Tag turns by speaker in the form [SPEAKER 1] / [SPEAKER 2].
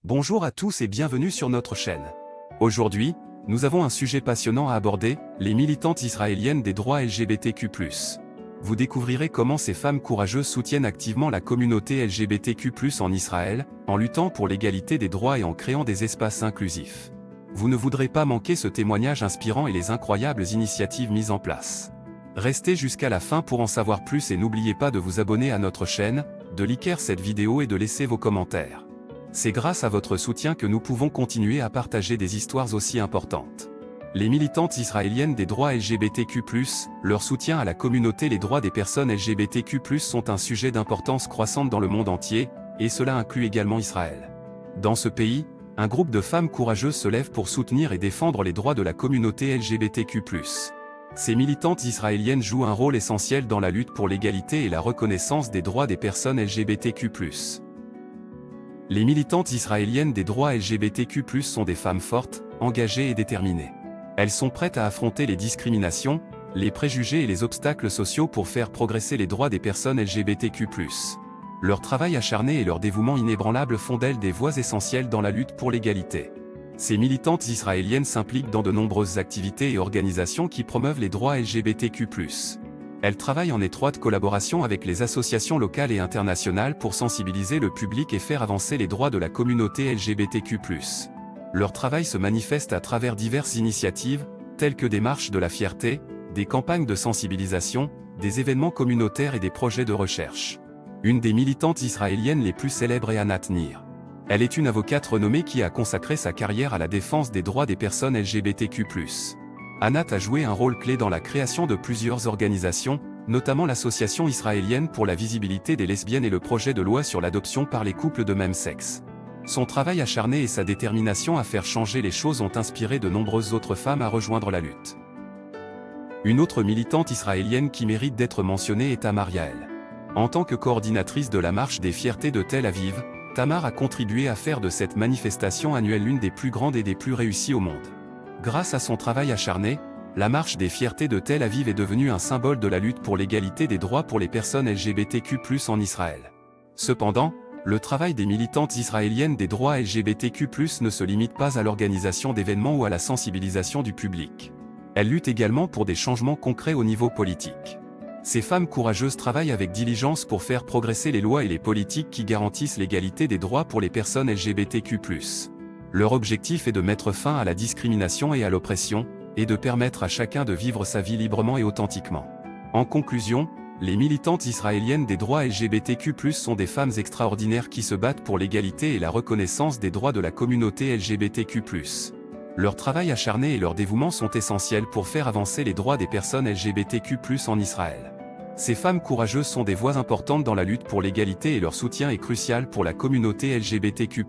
[SPEAKER 1] Bonjour à tous et bienvenue sur notre chaîne. Aujourd'hui, nous avons un sujet passionnant à aborder, les militantes israéliennes des droits LGBTQ+. Vous découvrirez comment ces femmes courageuses soutiennent activement la communauté LGBTQ+, en Israël, en luttant pour l'égalité des droits et en créant des espaces inclusifs. Vous ne voudrez pas manquer ce témoignage inspirant et les incroyables initiatives mises en place. Restez jusqu'à la fin pour en savoir plus et n'oubliez pas de vous abonner à notre chaîne, de liker cette vidéo et de laisser vos commentaires. C'est grâce à votre soutien que nous pouvons continuer à partager des histoires aussi importantes. Les militantes israéliennes des droits LGBTQ+, leur soutien à la communauté les droits des personnes LGBTQ+, sont un sujet d'importance croissante dans le monde entier, et cela inclut également Israël. Dans ce pays, un groupe de femmes courageuses se lève pour soutenir et défendre les droits de la communauté LGBTQ+. Ces militantes israéliennes jouent un rôle essentiel dans la lutte pour l'égalité et la reconnaissance des droits des personnes LGBTQ+. Les militantes israéliennes des droits LGBTQ+, sont des femmes fortes, engagées et déterminées. Elles sont prêtes à affronter les discriminations, les préjugés et les obstacles sociaux pour faire progresser les droits des personnes LGBTQ+. Leur travail acharné et leur dévouement inébranlable font d'elles des voix essentielles dans la lutte pour l'égalité. Ces militantes israéliennes s'impliquent dans de nombreuses activités et organisations qui promeuvent les droits LGBTQ+. Elles travaillent en étroite collaboration avec les associations locales et internationales pour sensibiliser le public et faire avancer les droits de la communauté LGBTQ+. Leur travail se manifeste à travers diverses initiatives, telles que des marches de la fierté, des campagnes de sensibilisation, des événements communautaires et des projets de recherche. Une des militantes israéliennes les plus célèbres est Anat Nir. Elle est une avocate renommée qui a consacré sa carrière à la défense des droits des personnes LGBTQ+. Anat a joué un rôle clé dans la création de plusieurs organisations, notamment l'Association israélienne pour la visibilité des lesbiennes et le projet de loi sur l'adoption par les couples de même sexe. Son travail acharné et sa détermination à faire changer les choses ont inspiré de nombreuses autres femmes à rejoindre la lutte. Une autre militante israélienne qui mérite d'être mentionnée est Tamar Yael. En tant que coordinatrice de la marche des fiertés de Tel Aviv, Tamar a contribué à faire de cette manifestation annuelle l'une des plus grandes et des plus réussies au monde. Grâce à son travail acharné, la marche des fiertés de Tel Aviv est devenue un symbole de la lutte pour l'égalité des droits pour les personnes LGBTQ+ en Israël. Cependant, le travail des militantes israéliennes des droits LGBTQ+ ne se limite pas à l'organisation d'événements ou à la sensibilisation du public. Elles luttent également pour des changements concrets au niveau politique. Ces femmes courageuses travaillent avec diligence pour faire progresser les lois et les politiques qui garantissent l'égalité des droits pour les personnes LGBTQ+. Leur objectif est de mettre fin à la discrimination et à l'oppression, et de permettre à chacun de vivre sa vie librement et authentiquement. En conclusion, les militantes israéliennes des droits LGBTQ+, sont des femmes extraordinaires qui se battent pour l'égalité et la reconnaissance des droits de la communauté LGBTQ+. Leur travail acharné et leur dévouement sont essentiels pour faire avancer les droits des personnes LGBTQ+ en Israël. Ces femmes courageuses sont des voix importantes dans la lutte pour l'égalité et leur soutien est crucial pour la communauté LGBTQ+.